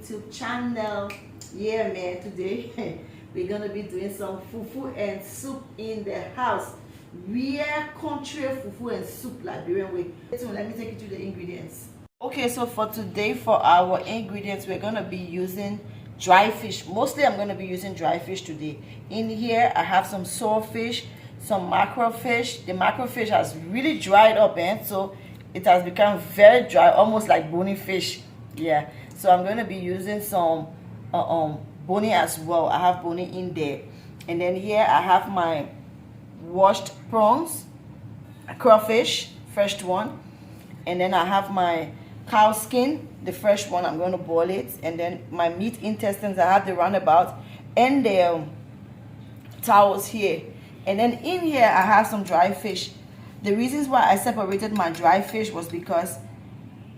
YouTube channel. Yeah man, today we're gonna be doing some fufu and soup in the house. Real country fufu and soup, Liberian way. So let me take you to the ingredients. Okay, so for today, for our ingredients, we're gonna be using dry fish. Mostly I'm gonna be using dry fish today. In here I have some swordfish, some mackerel fish. The mackerel fish has really dried up, and so it has become very dry, almost like bony fish. Yeah, so I'm going to be using some bony as well. I have bony in there. And then here I have my washed prawns, crawfish, fresh one. And then I have my cow skin, the fresh one. I'm going to boil it. And then my meat intestines, I have the roundabout and the towels here. And then in here I have some dry fish. The reasons why I separated my dry fish was because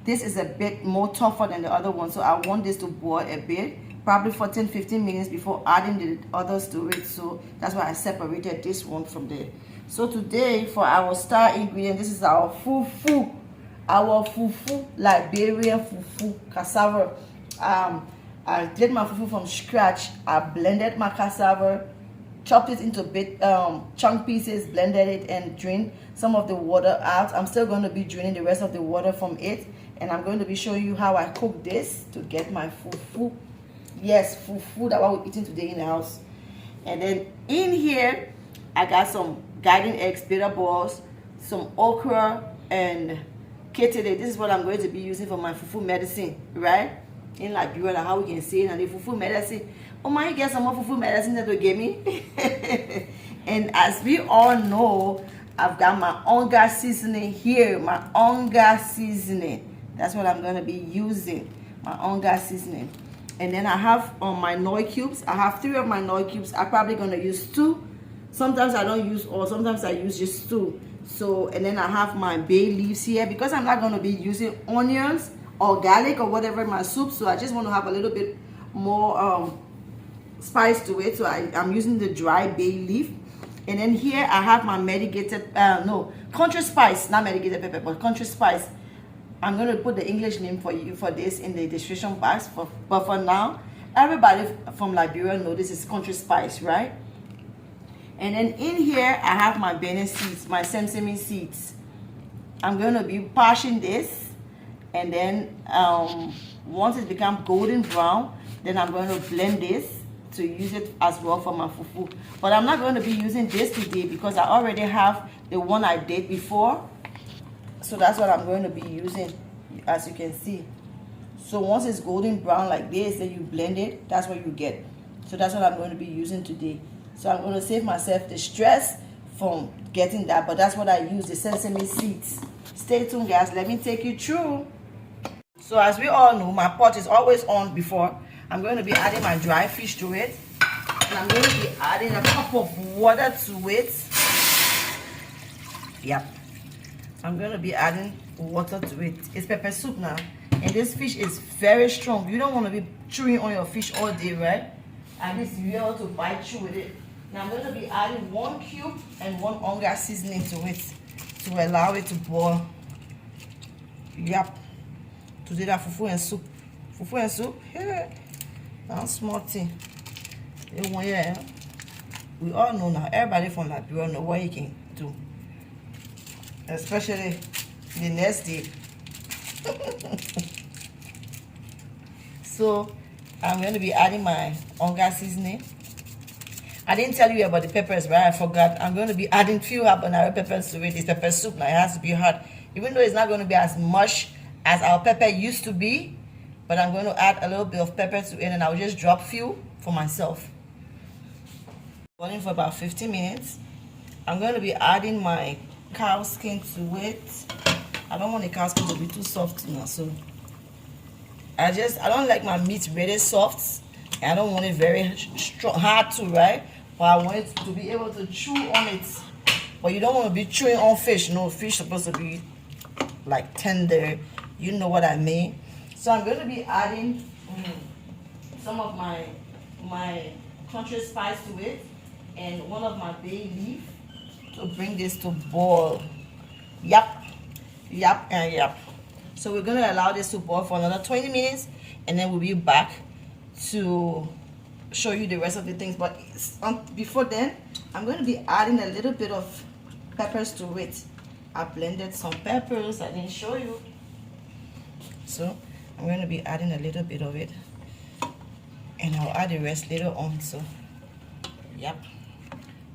this is a bit more tougher than the other one, so I want this to boil a bit, probably 14-15 minutes before adding the others to it. So that's why I separated this one from there. So today for our star ingredient, this is our fufu, Liberian fufu cassava. I did my fufu from scratch. I blended my cassava, chopped it into bit chunk pieces, blended it, and drained some of the water out. I'm still going to be draining the rest of the water from it, and I'm going to be showing you how I cook this to get my fufu. Yes, fufu that we're eating today in the house. And then in here I got some garden eggs, bitter balls, some okra, and ketele. This is what I'm going to be using for my fufu medicine, right? In Liberia, how we can say it, and the fufu medicine. Oh my, get some more fufu medicine that will give me. And as we all know, I've got my onga seasoning here, my onga seasoning. That's what I'm going to be using, my onga seasoning. And then I have my Noi cubes. I have 3 of my Noi cubes. I'm probably going to use 2. Sometimes I don't use all, sometimes I use just 2. So, and then I have my bay leaves here, because I'm not going to be using onions or garlic or whatever in my soup. So I just want to have a little bit more spice to it. So I'm using the dry bay leaf. And then here I have my medicated, country spice, not medicated pepper, but country spice. I'm going to put the English name for you for this in the description box. But for now, everybody from Liberia know this is country spice, right? And then in here, I have my bene seeds, my sesame seeds. I'm going to be parching this. And then once it becomes golden brown, then I'm going to blend this to use it as well for my fufu. But I'm not going to be using this today because I already have the one I did before. So that's what I'm going to be using, as you can see. So once it's golden brown like this, then you blend it, that's what you get. So that's what I'm going to be using today. So I'm going to save myself the stress from getting that, but that's what I use, the sesame seeds. Stay tuned guys, let me take you through. So as we all know, my pot is always on before. I'm going to be adding my dry fish to it. And I'm going to be adding a cup of water to it. Yep. I'm going to be adding water to it. It's pepper soup now. And this fish is very strong. You don't want to be chewing on your fish all day, right? At least you have to bite through with it. Now I'm going to be adding 1 cube and 1 onga seasoning to it to allow it to boil. Yep. To do that fufu and soup. Fufu and soup? Yeah. That's small thing. We all know now. Everybody from Liberia know what you can do. Especially the next day. So I'm going to be adding my onga seasoning. I didn't tell you about the peppers, right? I forgot. I'm going to be adding few habanero peppers to it. It's pepper soup now. It has to be hot. Even though it's not going to be as much as our pepper used to be, but I'm going to add a little bit of pepper to it, and I'll just drop few for myself. Boiling for about 15 minutes. I'm going to be adding my cow skin to it. I don't want the cow skin to be too soft now, so I don't like my meat really soft. I don't want it very strong, hard too, right? But I want it to be able to chew on it. But you don't want to be chewing on fish. No, fish is supposed to be like tender. You know what I mean? So I'm going to be adding some of my country spice to it and 1 of my bay leaf to bring this to boil. Yep, and yep. So we're going to allow this to boil for another 20 minutes, and then we'll be back to show you the rest of the things. But before then, I'm going to be adding a little bit of peppers to it. I blended some peppers, I didn't show you, so I'm going to be adding a little bit of it, and I'll add the rest later on. So yep,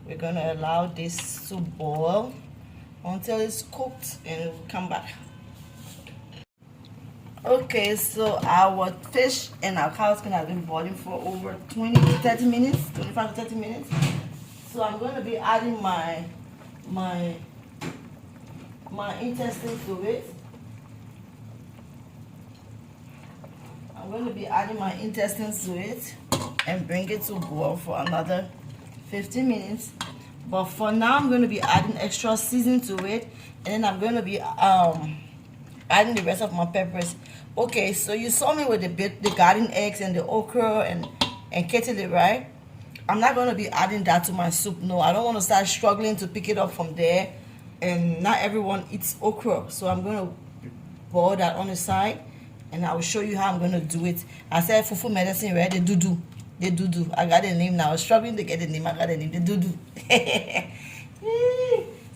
we're going to allow this to boil until it's cooked, and we'll come back. Okay, so our fish and our cow skin have been boiling for over 20 to 30 minutes, 25 to 30 minutes. So I'm going to be adding my intestines to it. I'm going to be adding my intestines to it and bring it to boil for another 15 minutes. But for now, I'm going to be adding extra seasoning to it, and then I'm going to be adding the rest of my peppers. Okay, so you saw me with the garden eggs and the okra and kettle, right? I'm not going to be adding that to my soup. No, I don't want to start struggling to pick it up from there, and not everyone eats okra. So I'm going to boil that on the side, and I will show you how I'm going to do it. I said fufu medicine, right? The do. I got the name now. I was struggling to get the name. I got the name. The do.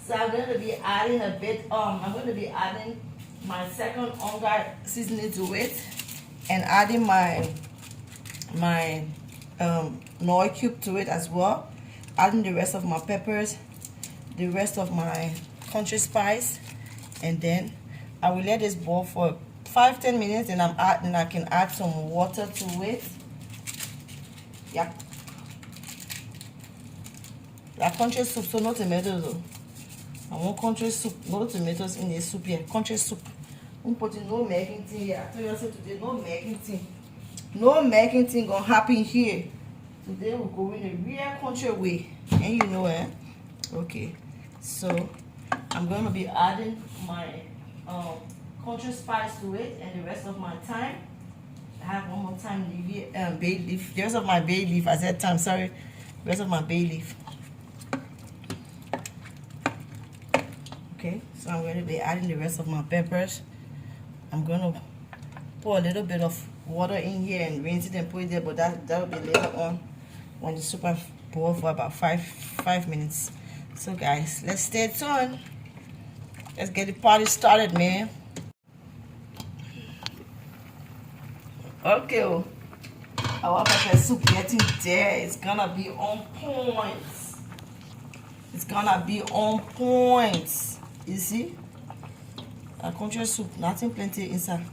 So I'm going to be adding a bit. I'm going to be adding my second onga seasoning to it, and adding my Nor cube to it as well. Adding the rest of my peppers, the rest of my country spice, and then I will let this boil for 5-10 minutes, and I can add some water to it. Yeah. Like country soup, so no tomatoes though. I want country soup, no tomatoes in the soup here. Country soup. I'm putting no making thing here. I told you today, no making thing. No making thing gonna happen here. Today we'll go in a real country way. And you know it. Okay. So I'm gonna be adding my country spice to it, and the rest of my thyme. I have one more thyme, bay leaf. The rest of my bay leaf, I said thyme, sorry. The rest of my bay leaf. Okay, so I'm going to be adding the rest of my peppers. I'm going to pour a little bit of water in here and rinse it and put it there, but that will be later on when the soup has boiled for about five minutes. So guys, let's stay tuned. Let's get the party started, man. Okay, our pepper soup getting there. It's gonna be on point. It's gonna be on point. You see? A country soup, nothing plenty inside.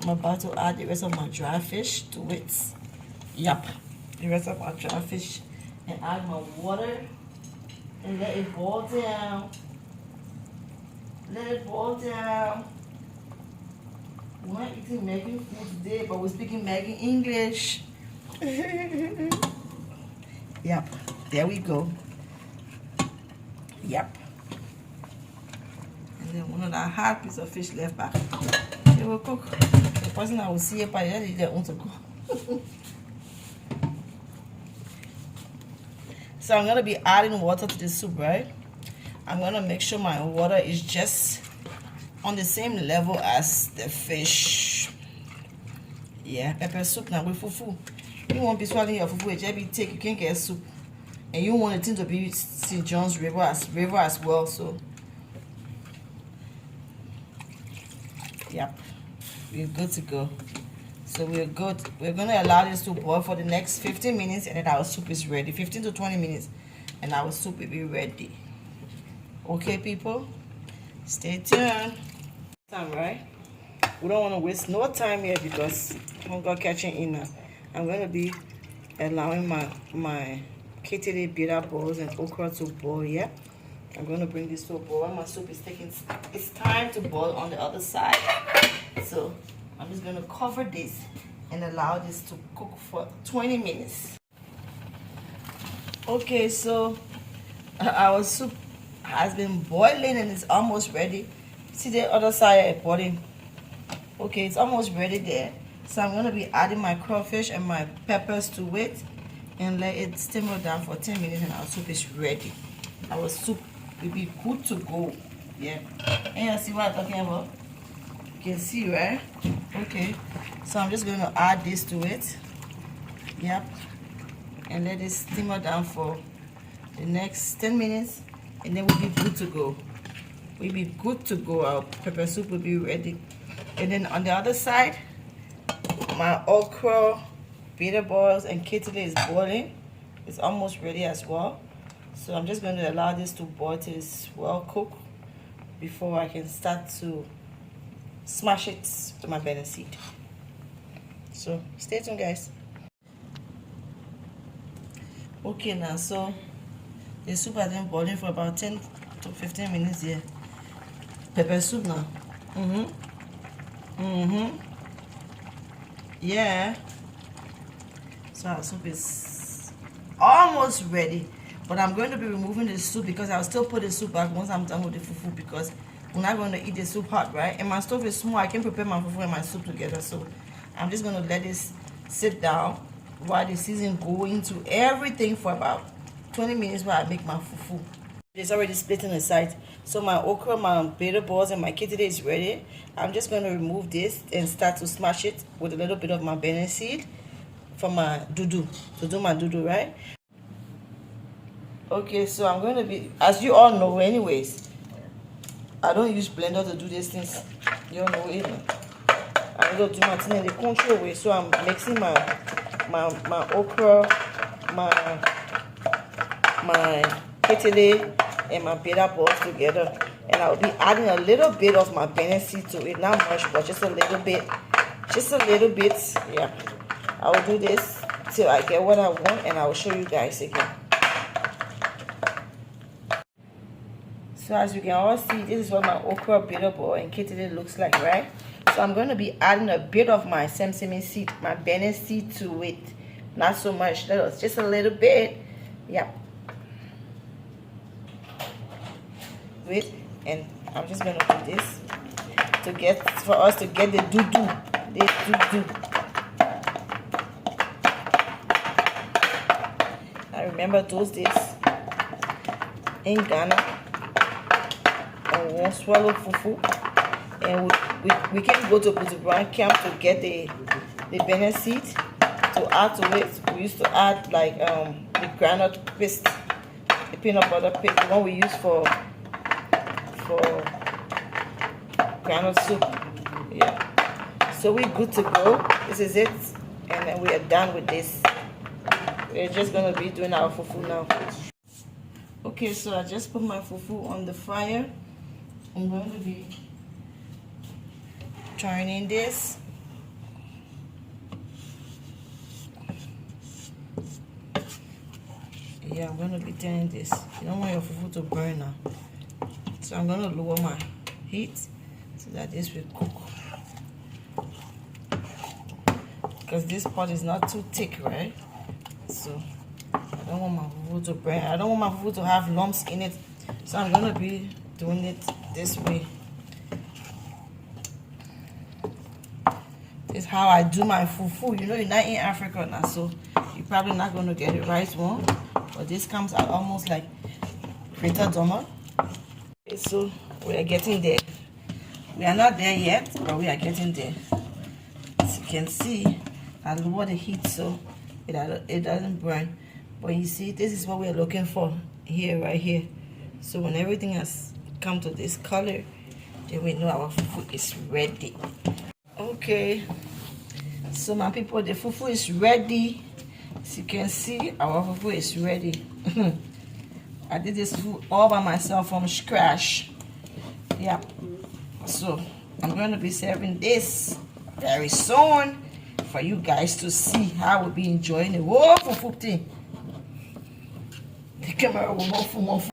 I'm about to add the rest of my dry fish to it. Yep, the rest of my dry fish, and add my water and let it boil down. Let it boil down. We're not eating Megan food today, but we're speaking Megan English. Yep, there we go. Yep. And then one of that hard piece of fish left back. They will cook. The person I will see it by their own to cook. So I'm gonna be adding water to the soup, right? I'm gonna make sure my water is just on the same level as the fish. Yeah, pepper soup now with fufu. You won't be swallowing your fufu, you take, you can't get soup. And you want the thing to be St. John's River as well, so yep, we're good to go. So we're good. We're gonna allow this to boil for the next 15 minutes, and then our soup is ready. 15 to 20 minutes, and our soup will be ready. Okay, people, stay tuned. Time, right? We don't want to waste no time here because hunger catching in now. I'm gonna be allowing my kettle bitter balls and okra to boil. Yeah, I'm gonna bring this to a boil. My soup is taking it's time to boil on the other side, so I'm just gonna cover this and allow this to cook for 20 minutes. Okay, so our soup has been boiling and it's almost ready. See the other side boiling. Okay, it's almost ready there. So I'm gonna be adding my crawfish and my peppers to it and let it simmer down for 10 minutes, and our soup is ready. Our soup will be good to go. Yeah. And you see what I'm talking about? can see, right? Okay, so I'm just going to add this to it. Yep, and let it simmer down for the next 10 minutes, and then we'll be good to go. We'll be good to go. Our pepper soup will be ready. And then on the other side, my okra, bitter balls, and kettle is boiling. It's almost ready as well. So I'm just going to allow this to boil till it's well cooked before I can start to smash it to my banana seed. So stay tuned, guys. Okay, now so the soup has been boiling for about 10 to 15 minutes here. Pepper soup now. Yeah. So our soup is almost ready. But I'm going to be removing the soup because I'll still put the soup back once I'm done with the fufu, because we're not going to eat the soup hot, right? And my stove is small. I can prepare my fufu and my soup together. So I'm just going to let this sit down while the season go into everything for about 20 minutes while I make my fufu. It's already splitting aside. So my okra, my bitter balls, and my kitty is ready. I'm just going to remove this and start to smash it with a little bit of my banana seed for my dudu, to do my dudu, right? Okay, so I'm going to be, as you all know anyways, I don't use blender to do these things. You all know it. I'm going to do my thing in the control way. So I'm mixing my okra, my kitty, and my bitter balls together. And I'll be adding a little bit of my banana seed to it. Not much, but just a little bit. Just a little bit. Yeah. I will do this till I get what I want, and I will show you guys again. So as you can all see, this is what my okra, bitter ball, and kitty looks like, right? So I'm going to be adding a bit of my sesame seed, my banana seed to it. Not so much, just a little bit. Yeah. Wait, and I'm just going to do this for us to get the doo-doo. This doo-doo. I remember those days in Ghana. And we won't swallow fufu, and we can go to Brown camp to get the banana seed to add to it. We used to add like the granite paste, the peanut butter paste, the one we use for granite soup. Yeah, so we're good to go. This is it, and then we are done with this. We're just gonna be doing our fufu now. Okay, so I just put my fufu on the fire. I'm going to be turning this. Yeah, I'm going to be turning this. You don't want your fufu to burn now. So I'm going to lower my heat so that this will cook. Because this pot is not too thick, right? So I don't want my fufu to burn. I don't want my fufu to have lumps in it. So I'm going to be doing it this way. This is how I do my fufu. You know, you're not in Africa now, so you're probably not going to get it right one. But this comes out almost like fritter domer. Okay, so we are getting there. We are not there yet, but we are getting there. As you can see, I lower the heat so it doesn't burn. But you see, this is what we are looking for here, right here. So when everything has come to this color, then we know our fufu is ready. Okay, so my people, the fufu is ready. As you can see, our fufu is ready. I did this fufu all by myself from scratch. Yeah, so I'm going to be serving this very soon for you guys to see how we'll be enjoying the whole fufu thing. The camera will move.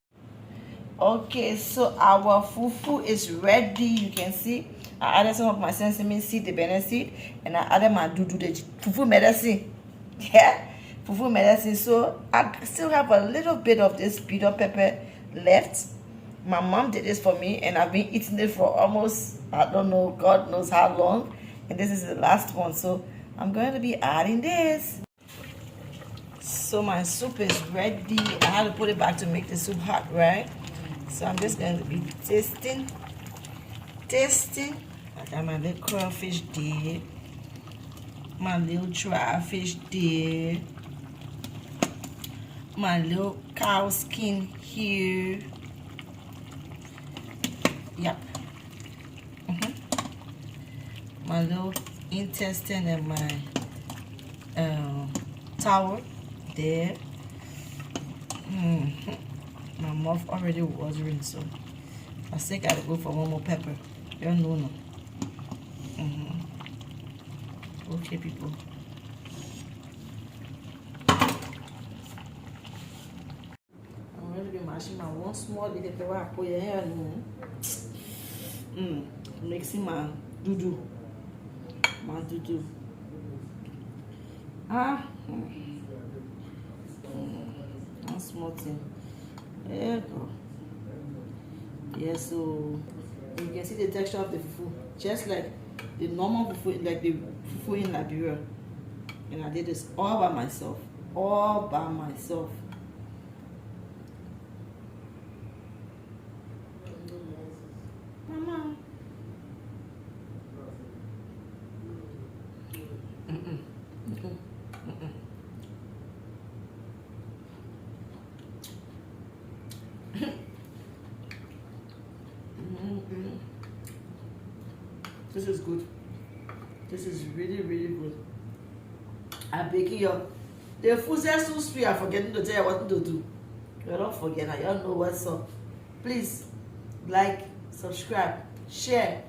Okay, so our fufu is ready. You can see I added some of my sesame seed, the banana seed, and I added my dudu, the fufu medicine. Yeah, fufu medicine. So I still have a little bit of this bitter pepper left. My mom did this for me, and I've been eating it for almost, I don't know, God knows how long. And this is the last one, so I'm going to be adding this. So my soup is ready. I had to put it back to make the soup hot, right? So I'm just going to be tasting, I got my little crawfish there, my little dry fish there, my little cow skin here. Yep. My little intestine and my towel there. My mouth already watering, so I still gotta go for one more pepper. You don't know no. Okay, people. I'm going to be mashing my one small little pepper. I put here. Mixing my doodoo. My doodoo. One small thing. There you go. Yeah, so you can see the texture of the fufu, just like the normal fufu, like the fufu in Liberia. And I did this all by myself. All by myself. Mama. This is good. This is really, really good. I'm baking your. The food is so sweet. I'm forgetting to tell you what to do. You don't forget. I don't know what's up. Please like, subscribe, share.